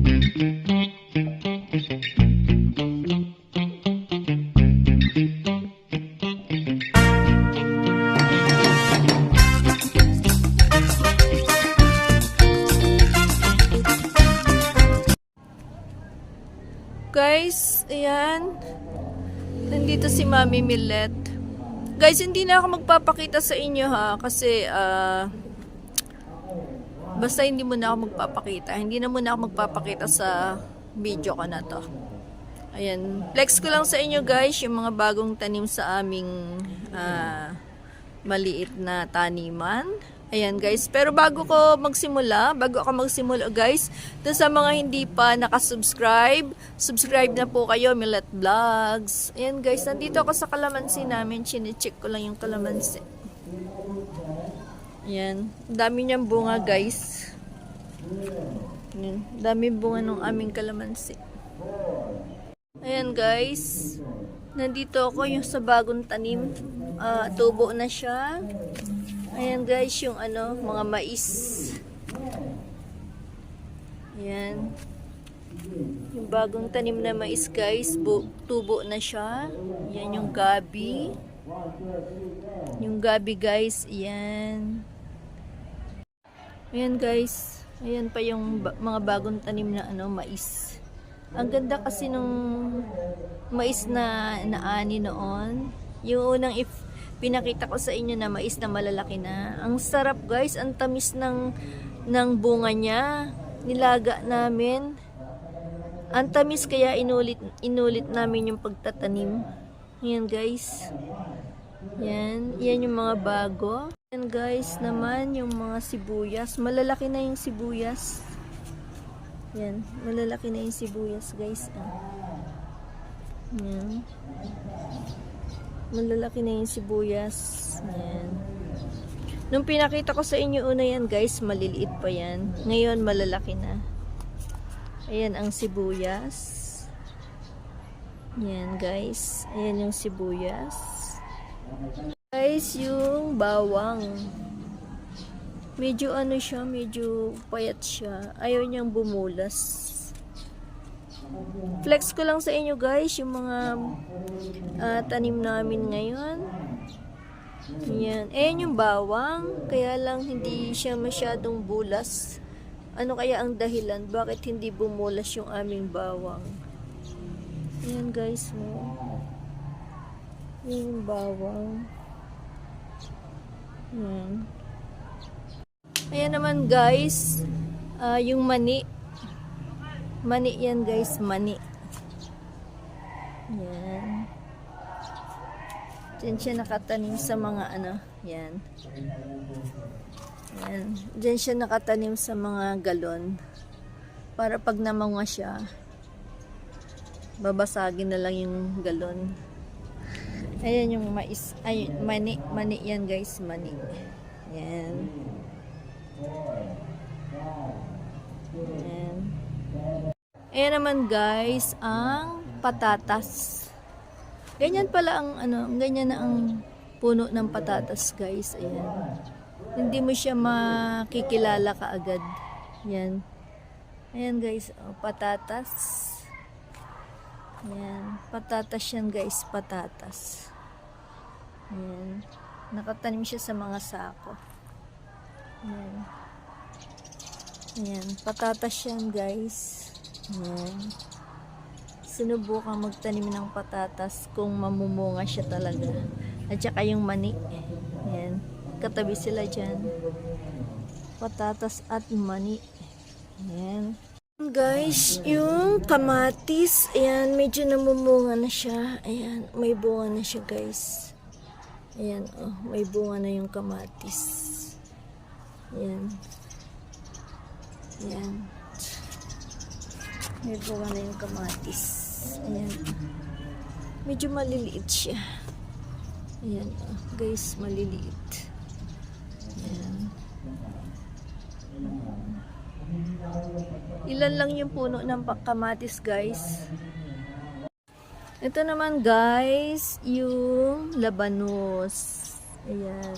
Guys, ayan. Nandito si Mami Millet. Guys, hindi na ako magpapakita sa inyo ha. Kasi, basta hindi muna ako magpapakita. Hindi na muna ako magpapakita sa video ko na to. Ayan. Flex ko lang sa inyo guys, yung mga bagong tanim sa aming maliit na taniman. Ayan guys, pero bago ako magsimula guys, dun sa mga hindi pa nakasubscribe, subscribe na po kayo, Millet Vlogs. Ayan guys, nandito ako sa kalamansi namin, chine-check ko lang yung kalamansi. Ayan, dami niyang bunga guys. Ayan, dami bunga ng aming kalamansi. Ayan guys, nandito ako yung sa bagong tanim, tubo na siya. Ayan guys, yung mga mais. Ayan. Yung bagong tanim na mais guys, tubo na siya. Ayan yung gabi. Yung gabi guys, ayan. Ayan guys, ayan pa yung mga bagong tanim na mais. Ang ganda kasi nung mais na naani noon. Yung unang pinakita ko sa inyo na mais na malalaki na. Ang sarap guys, ang tamis ng bunga niya. Nilaga namin. Ang tamis kaya inulit namin yung pagtatanim. Yan guys. Yan yung mga bago. Yan guys naman yung mga sibuyas. Malalaki na yung sibuyas. Yan, malalaki na yung sibuyas guys. Yan. Malalaki na yung sibuyas. Ayan. Nung pinakita ko sa inyo una yan guys, maliliit pa yan. Ngayon malalaki na. Ayan ang sibuyas. Ayan guys. Ayan yung sibuyas. Guys, yung bawang. Medyo siya, medyo payat siya. Ayaw niyang bumulas. Flex ko lang sa inyo guys yung mga tanim namin ngayon. Yan. Ayan yung bawang. Kaya lang hindi siya masyadong bulas. Ano kaya ang dahilan? Bakit hindi bumulas yung aming bawang? Ayan guys. Ayan yung bawang. Ayan. Ayan naman guys. Yung mani. Mani yan guys, mani. Yan. Diyan siya nakatanim sa mga yan. Yan. Diyan siya nakatanim sa mga galon. Para pag namunga siya, babasagin na lang yung galon. Ayan yung mais. Ay, mani. Mani yan guys, mani. Yan. Yan. Ayan naman guys, ang patatas. Ganyan pala ang ganyan na ang puno ng patatas guys. Ayan. Hindi mo siya makikilala kaagad. Yan. Ayan guys, patatas. Ayan, patatas yan guys, patatas. Ayan. Nakatanim siya sa mga sako. Ayan. Ayan, patatas yan guys. Ayan. Sinubukan magtanim ng patatas kung mamumunga siya talaga. At saka yung mani. Ayan. Katabi sila dyan. Patatas at mani. Ayan. Guys, yung kamatis. Ayan, medyo namumunga na siya. Ayan, may bunga na siya guys. Ayan, may bunga na yung kamatis. Ayan. Ayan. May bunga na yung kamatis. Ayan. Medyo maliliit siya. Ayan, guys, maliliit. Ayan. Ilan lang yung puno ng kamatis, guys. Ito naman, guys, yung labanos. Ayan.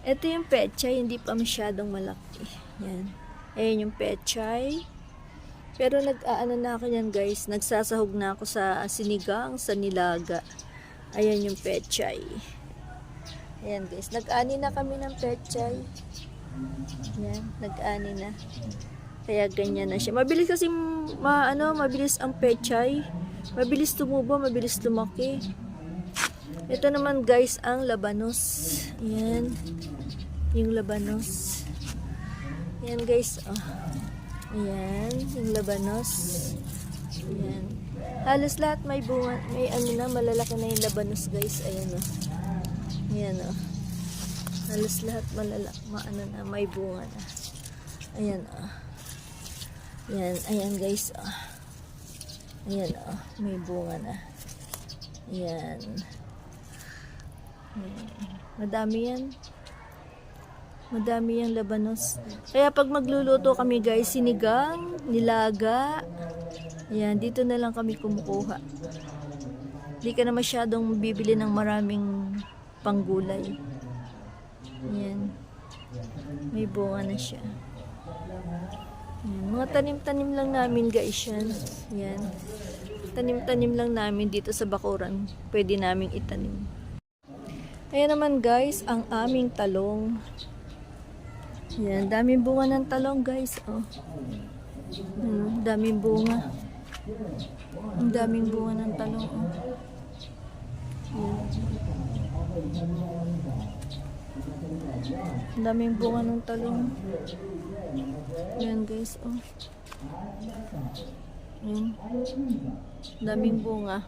Ito yung pechay, hindi pa masyadong malaki. Ayan. Ayan yung pechay. Pero nag-aano na ako yan guys. Nagsasahog na ako sa sinigang, sa nilaga. Ayan yung pechay. Ayan guys. Nag-ani na kami ng pechay. Ayan. Nag-ani na. Kaya ganyan na siya. Mabilis kasi mabilis ang pechay. Mabilis tumubo, mabilis lumaki. Ito naman guys ang labanos. Ayan. Yung labanos. Ayan guys. Oh. Ayan, yung labanos. Ayan. Halos lahat may bunga, may malalaki na yung labanos guys. Ayan o. Ayan o. Halos lahat may bunga na. Ayan o. Ayan, ayan guys o. Ayan o, may bunga na. Ayan. Ayan. Madami yan. Madami yung labanos. Kaya pag magluluto kami guys, sinigang, nilaga, ayan, dito na lang kami kumukuha. Hindi ka na masyadong bibili ng maraming panggulay. Ayan. May bunga na siya. Ayan. Mga tanim-tanim lang namin guys yan. Ayan. Tanim-tanim lang namin dito sa bakuran. Pwede namin itanim. Ayan naman guys, ang aming talong. Yan, daming bunga ng talong guys. Oh. Daming bunga. Ang daming bunga ng talong. Oh. Yan. Ang daming bunga ng talong. Yan guys. Oh. Yan. Daming bunga.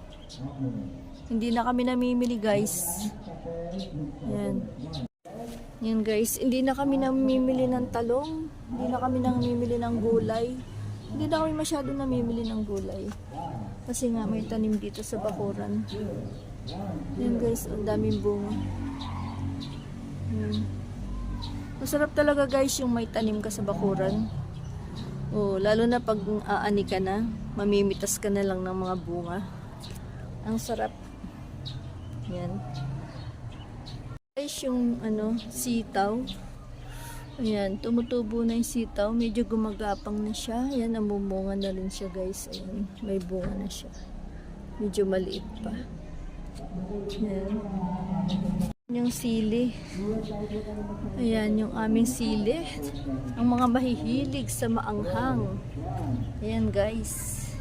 Hindi na kami namimili guys. Yan. Yan guys, hindi na kami namimili ng talong, hindi na kami namimili ng gulay, hindi na kami masyado namimili ng gulay, kasi nga may tanim dito sa bakuran. Yan guys, ang daming bunga. Yan. Masarap talaga guys yung may tanim ka sa bakuran. Oh, lalo na pag aani ka na, mamimitas ka na lang ng mga bunga. Ang sarap. Yan. Guys, yung sitaw. Ayan, tumutubo na yung sitaw. Medyo gumagapang na siya. Ayan, namumunga na rin siya guys. Ayan, may bunga na siya. Medyo maliit pa. Ayan. Yung sili. Ayan, yung aming sili. Ang mga mahihilig sa maanghang. Ayan guys.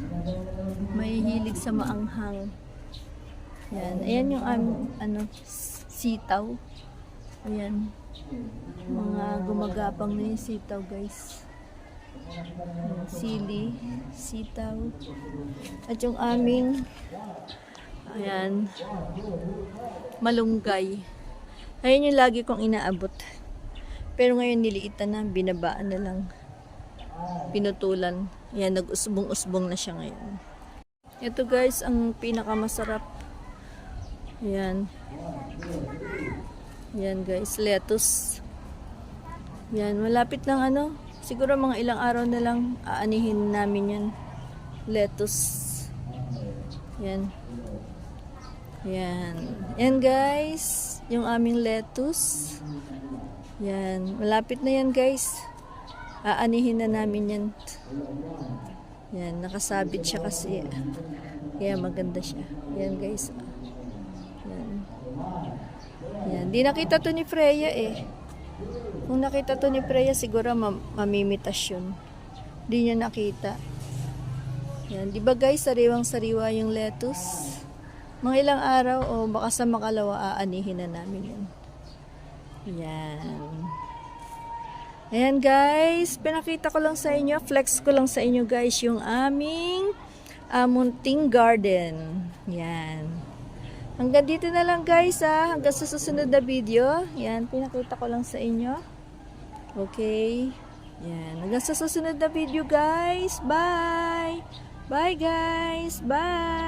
Mahihilig sa maanghang. Ayan, ayan yung aming sitaw. Ayan. Mga gumagapang na yung sitaw guys. Ayan, sili, sitaw. At yung aming ayan, malunggay. Ayan yung lagi kong inaabot. Pero ngayon niliitan na, binabaan na lang. Pinutulan. Ayan, nag-usbong-usbong na siya ngayon. Ito guys, ang pinakamasarap. Ayan. Yan guys, lettuce. Yan, malapit lang siguro mga ilang araw na lang aanihin namin yan. Lettuce. Yan. Yan. Yan guys, yung aming lettuce. Yan, malapit na yan guys. Aanihin na namin yan. Yan, nakasabit siya kasi. Kaya maganda siya. Yan guys. Yan. Yan. Di nakita to ni Freya eh. Kung nakita to ni Freya, siguro mamimitas yun. Di niya nakita. Yan. Di ba guys, sariwang-sariwa yung lettuce? Mga ilang araw o baka sa makalawa aanihin na namin yan. Yan. Ayan guys, pinakita ko lang sa inyo, flex ko lang sa inyo guys yung aming munting garden. Yan. Hanggang dito na lang guys hanggang sa susunod na video. Yan, pinakita ko lang sa inyo. Okay. Yan, hanggang sa susunod na video guys. Bye! Bye guys! Bye!